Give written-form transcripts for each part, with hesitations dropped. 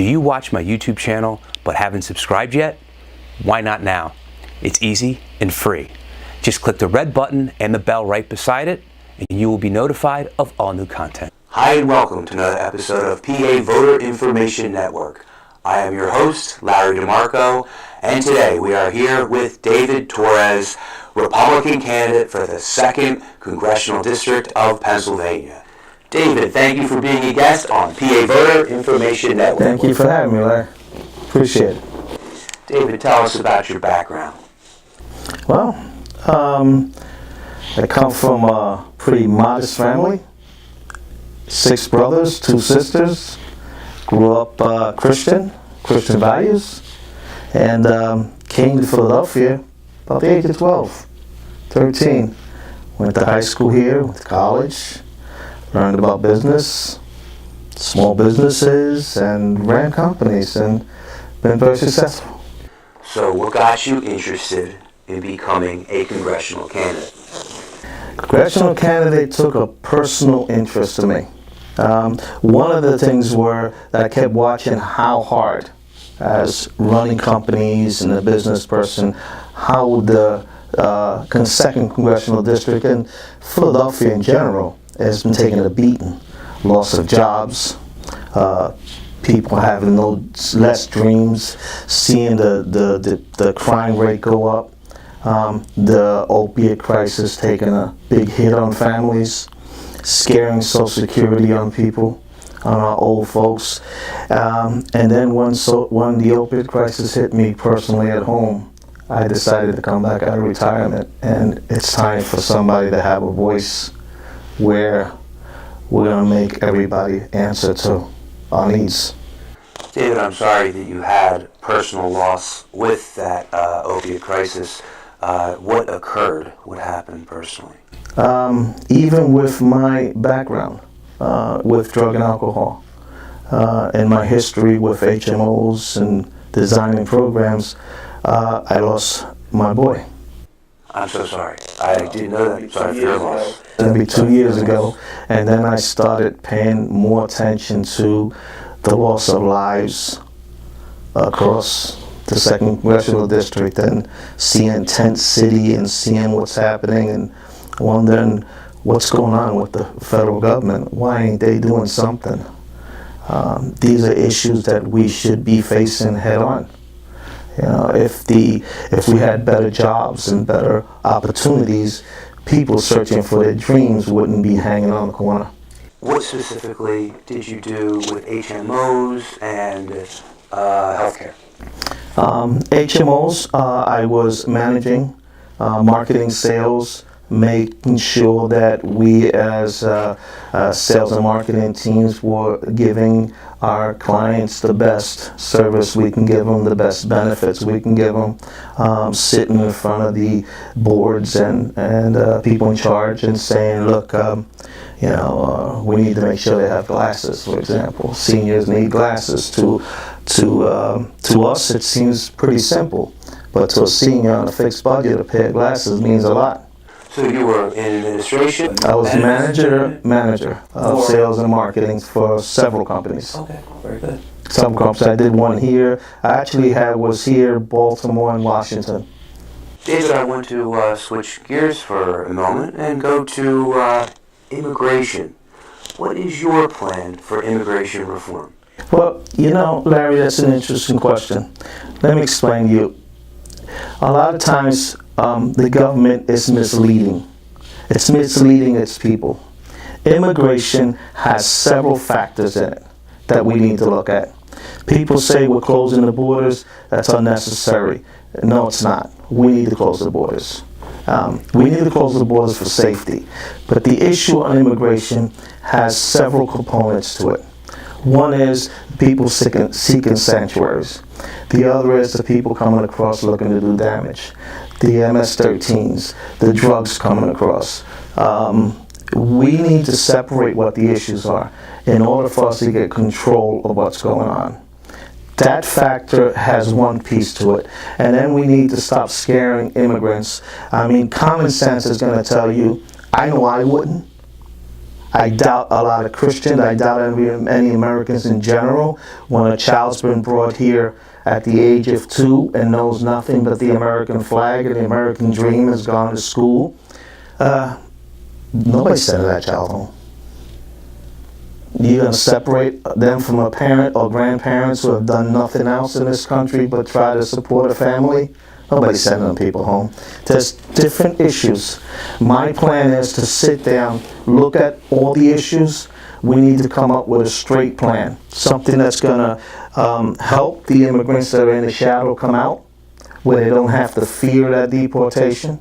Do you watch my YouTube channel but haven't subscribed yet? Why not now? It's easy and free. Just click the red button and the bell right beside it, and you will be notified of all new content. Hi and welcome to another episode of PA Voter Information Network. I am your host, Larry DeMarco, and today we are here with David Torres, Republican candidate for the 2nd Congressional District of Pennsylvania. David, thank you for being a guest on PA Voter Information Network. Thank you for having me, Larry. Appreciate it. David, tell us about your background. Well, I come from a pretty modest family. 6 brothers, 2 sisters. Grew up Christian values, and came to Philadelphia about the age of 12, 13. Went to high school here, went to college, learned about business, small businesses, and ran companies, and been very successful. So what got you interested in becoming a congressional candidate? Congressional candidate took a personal interest to me. One of the things were that I kept watching how hard, as running companies and a business person, how the 2nd Congressional District and Philadelphia in general has been taking a beating. Loss of jobs, people having less dreams, seeing the crime rate go up, the opiate crisis taking a big hit on families, scaring Social Security on people, on our old folks. And then when the opiate crisis hit me personally at home, I decided to come back out of retirement, and it's time for somebody to have a voice where we're going to make everybody answer to our needs. David, I'm sorry that you had personal loss with that opiate crisis. What occurred? What happened personally? Even with my background with drug and alcohol and my history with HMOs and designing programs, I lost my boy. I'm so sorry. I didn't know that. Sorry for your loss. Maybe 2 years ago, and then I started paying more attention to the loss of lives across the 2nd Congressional District, and seeing Tent City and seeing what's happening and wondering what's going on with the federal government. Why ain't they doing something? These are issues that we should be facing head on. You know, if we had better jobs and better opportunities, people searching for their dreams wouldn't be hanging on the corner. What specifically did you do with HMOs and healthcare? HMOs, I was managing, marketing, sales, making sure that we as sales and marketing teams were giving our clients the best service we can give them, the best benefits we can give them, sitting in front of the boards and people in charge and saying, look, we need to make sure they have glasses, for example. Seniors need glasses. To us, it seems pretty simple, but to a senior on a fixed budget, a pair of glasses means a lot. So you were in administration? I was manager of sales and marketing for several companies. Okay, very good. Some companies. I did one here. I actually was here, Baltimore, and Washington. David, I want to switch gears for a moment and go to immigration. What is your plan for immigration reform? Well, Larry, that's an interesting question. Let me explain to you. A lot of times, the government is misleading. It's misleading its people. Immigration has several factors in it that we need to look at. People say we're closing the borders. That's unnecessary. No, it's not. We need to close the borders. We need to close the borders for safety. But the issue on immigration has several components to it. One is people seeking sanctuaries. The other is the people coming across looking to do damage. The MS-13s, the drugs coming across. We need to separate what the issues are in order for us to get control of what's going on. That factor has one piece to it. And then we need to stop scaring immigrants. I mean, common sense is going to tell you, I know I wouldn't. I doubt a lot of Christians, I doubt many Americans in general, when a child's been brought here at the age of 2 and knows nothing but the American flag and the American dream, has gone to school, nobody's sending that child home. You're going to separate them from a parent or grandparents who have done nothing else in this country but try to support a family? Nobody's sending them people home. There's different issues. My plan is to sit down, look at all the issues. We need to come up with a straight plan, something that's going to help the immigrants that are in the shadow come out, where they don't have to fear that deportation,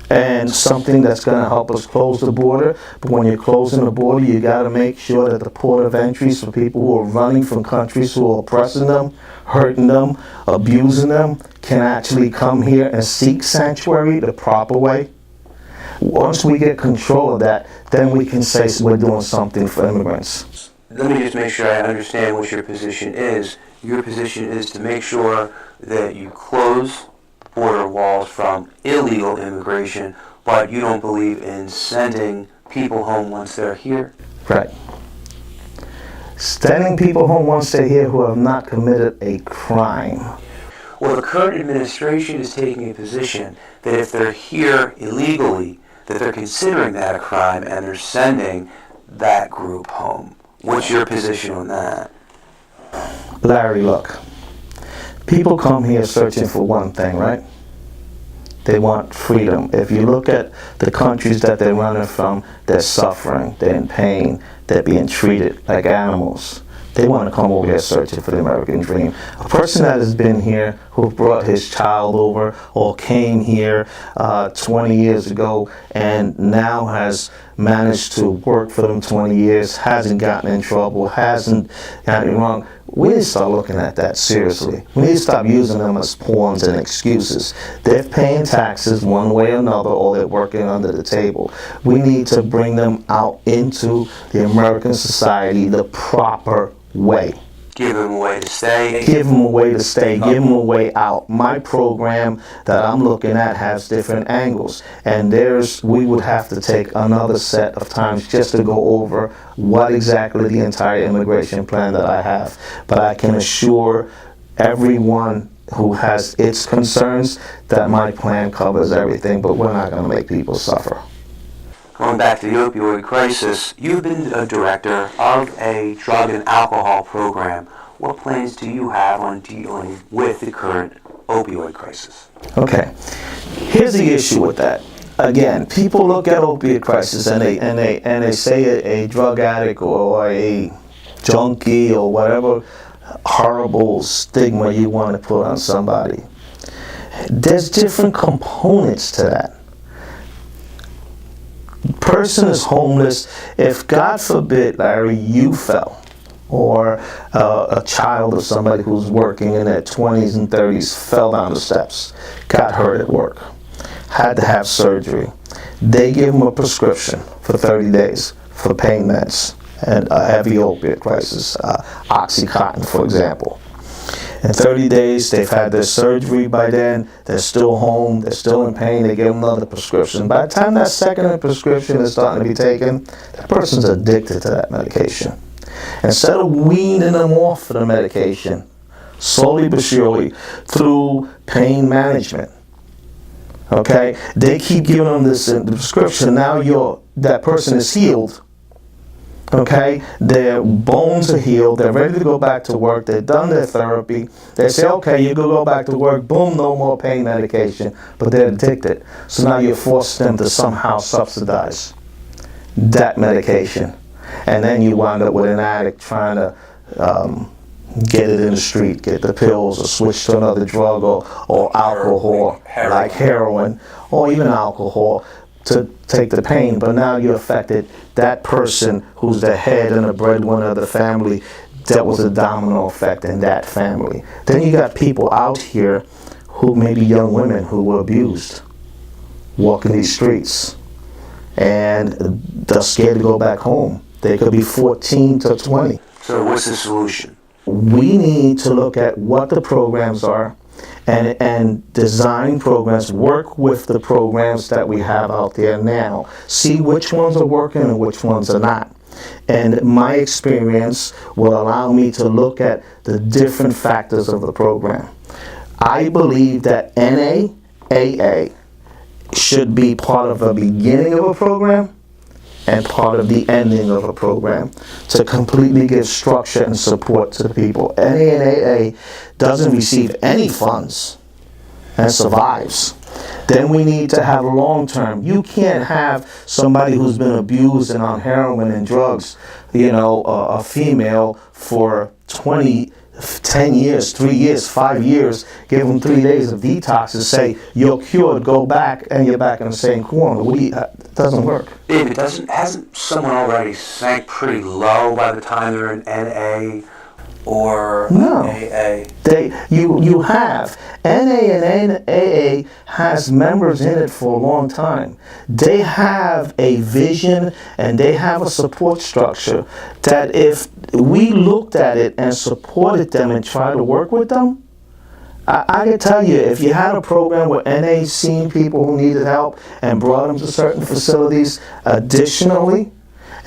and something that's going to help us close the border. But when you're closing the border, you got to make sure that the port of entries for people who are running from countries who are oppressing them, hurting them, abusing them, can actually come here and seek sanctuary the proper way. Once we get control of that, then we can say we're doing something for immigrants. Let me just make sure I understand what your position is. Your position is to make sure that you close border walls from illegal immigration, but you don't believe in sending people home once they're here? Right. Sending people home once they're here who have not committed a crime. Well, the current administration is taking a position that if they're here illegally, that they're considering that a crime and they're sending that group home. What's your position on that? Larry, look. People come here searching for one thing, right? They want freedom. If you look at the countries that they're running from, they're suffering, they're in pain, they're being treated like animals. They want to come over here searching for the American dream. A person that has been here, who brought his child over or came here 20 years ago and now has managed to work for them 20 years, hasn't gotten in trouble, hasn't gotten it wrong. We need to start looking at that seriously. We need to stop using them as pawns and excuses. They're paying taxes one way or another, or they're working under the table. We need to bring them out into the American society the proper way. Give them a way to stay. Give them a way to stay. Give them a way out. My program that I'm looking at has different angles, and we would have to take another set of times just to go over what exactly the entire immigration plan that I have. But I can assure everyone who has its concerns that my plan covers everything, but we're not going to make people suffer. Going back to the opioid crisis, you've been a director of a drug and alcohol program. What plans do you have on dealing with the current opioid crisis? Okay, here's the issue with that. Again, people look at opioid crisis and they say a drug addict or a junkie or whatever horrible stigma you want to put on somebody. There's different components to that. Person is homeless. If, God forbid, Larry, you fell, or a child of somebody who's working in their 20s and 30s fell down the steps, got hurt at work, had to have surgery, they give them a prescription for 30 days for pain meds and a heavy opiate crisis, Oxycontin, for example. In 30 days, they've had their surgery by then, they're still home, they're still in pain, they give them another prescription. By the time that second prescription is starting to be taken, that person's addicted to that medication. Instead of weaning them off of the medication, slowly but surely, through pain management, okay, they keep giving them this prescription. Now that person is healed. Okay, their bones are healed, they're ready to go back to work, they've done their therapy, they say, okay, you can go back to work, boom, no more pain medication, but they're addicted. So now you're forcing them to somehow subsidize that medication. And then you wind up with an addict trying to get it in the street, get the pills, or switch to another drug or alcohol, like heroin, or even alcohol, to take the pain. But now you affected that person who's the head and the breadwinner of the family. That was a domino effect in that family. Then you got people out here who may be young women who were abused, walking these streets, and they're scared to go back home. They could be 14 to 20. So what's the solution? We need to look at what the programs are and design programs, work with the programs that we have out there now, see which ones are working and which ones are not. And my experience will allow me to look at the different factors of the program. I believe that NAAA should be part of the beginning of a program and part of the ending of a program to completely give structure and support to the people. NAAA doesn't receive any funds and survives. Then we need to have long-term. You can't have somebody who's been abused and on heroin and drugs, a female for 10 years, 3 years, 5 years, give them 3 days of detox and say, you're cured, go back, and you're back in the same corner. It doesn't work. Dave, hasn't someone already sank pretty low by the time they're in NA or AA? You have. NA and AA has members in it for a long time. They have a vision and they have a support structure that if we looked at it and supported them and tried to work with them, I can tell you, if you had a program where NA seen people who needed help and brought them to certain facilities additionally,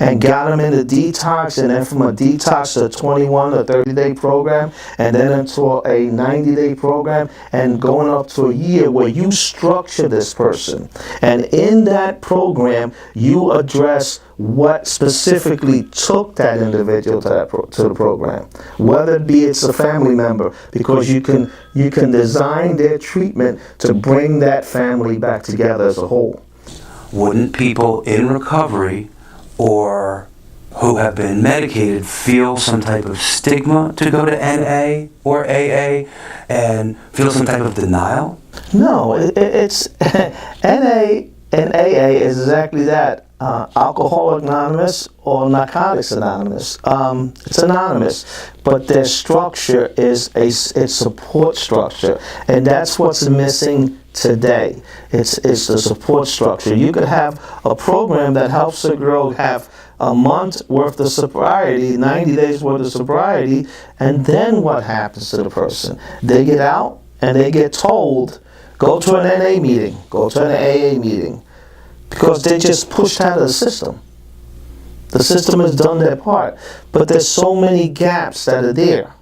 and got them into detox, and then from a detox to a 21 or 30-day program, and then into a 90-day program, and going up to a year where you structure this person. And in that program, you address what specifically took that individual to the program, whether it be it's a family member, because you can design their treatment to bring that family back together as a whole. Wouldn't people in recovery or who have been medicated feel some type of stigma to go to NA or AA and feel some type of denial? No, it's NA and AA is exactly that. Alcoholics Anonymous or Narcotics Anonymous. It's anonymous, but their structure is a support structure, and that's what's missing today. It's the support structure. You could have a program that helps a girl have a month worth of sobriety, 90 days worth of sobriety, and then what happens to the person? They get out and they get told, go to an NA meeting, go to an AA meeting, because they're just pushed out of the system. The system has done their part, but there's so many gaps that are there.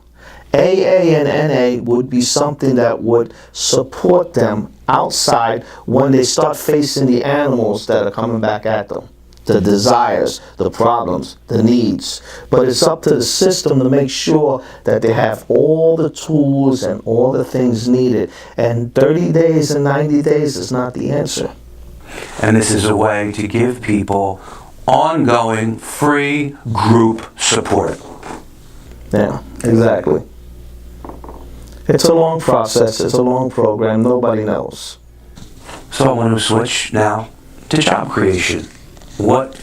AA and NA would be something that would support them outside when they start facing the animals that are coming back at them. The desires, the problems, the needs. But it's up to the system to make sure that they have all the tools and all the things needed. And 30 days and 90 days is not the answer. And this is a way to give people ongoing, free group support. Yeah, exactly. It's a long process. It's a long program. Nobody knows. So I want to switch now to job creation. What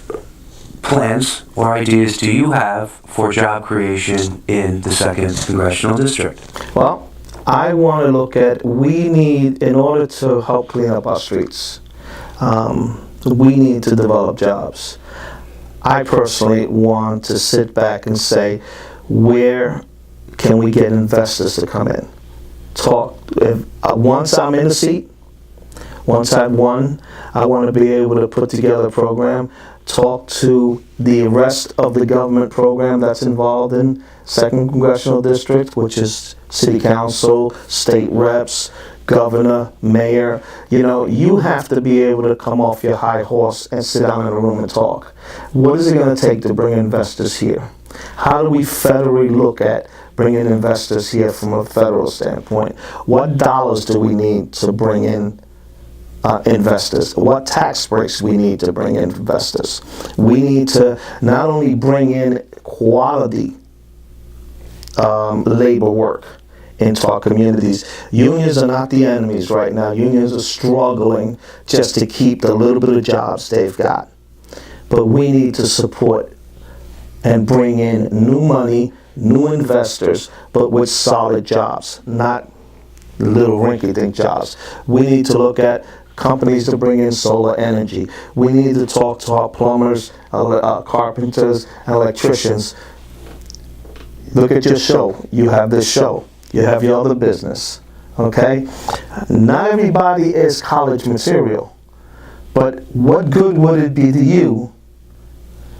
plans or ideas do you have for job creation in the 2nd Congressional District? Well, I want to look at, we need, in order to help clean up our streets, we need to develop jobs. I personally want to sit back and say, where can we get investors to come in? Once I'm in the seat, once I've won, I want to be able to put together a program, talk to the rest of the government program that's involved in 2nd Congressional District, which is City Council, state reps, governor, mayor. You have to be able to come off your high horse and sit down in a room and talk. What is it going to take to bring investors here? How do we federally look at bringing investors here from a federal standpoint? What dollars do we need to bring in investors? What tax breaks we need to bring in investors? We need to not only bring in quality labor work into our communities. Unions are not the enemies right now. Unions are struggling just to keep the little bit of jobs they've got. But we need to support and bring in new money, new investors, but with solid jobs, not little rinky-dink jobs. We need to look at companies to bring in solar energy. We need to talk to our plumbers, carpenters, and electricians. Look at your show. You have this show. You have your other business. Okay? Not everybody is college material. But what good would it be to you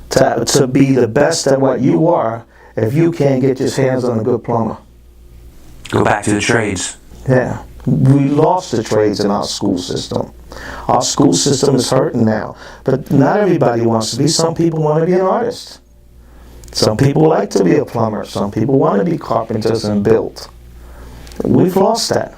to be the best at what you are if you can't get your hands on a good plumber? Go back to the trades. Yeah. We lost the trades in our school system. Our school system is hurting now. But not everybody wants to be. Some people want to be an artist. Some people like to be a plumber. Some people want to be carpenters and build. We've lost that.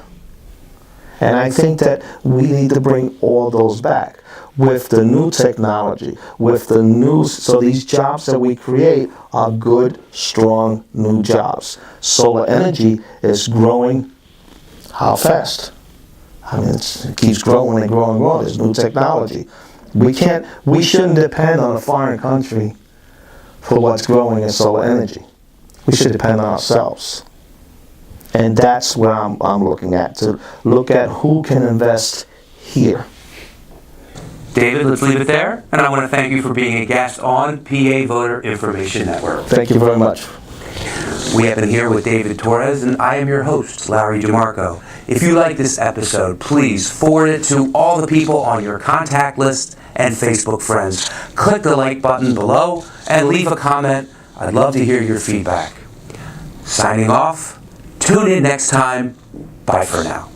And I think that we need to bring all those back with the new technology, with the new, so these jobs that we create are good, strong, new jobs. Solar energy is growing. How fast? I mean, it keeps growing and growing and growing. There's new technology. We shouldn't depend on a foreign country for what's growing in solar energy. We should depend on ourselves. And that's where I'm looking at, to look at who can invest here. David, let's leave it there. And I want to thank you for being a guest on PA Voter Information Network. Thank you very much. We have been here with David Torres, and I am your host, Larry DeMarco. If you like this episode, please forward it to all the people on your contact list and Facebook friends. Click the like button below and leave a comment. I'd love to hear your feedback. Signing off. Tune in next time. Bye for now.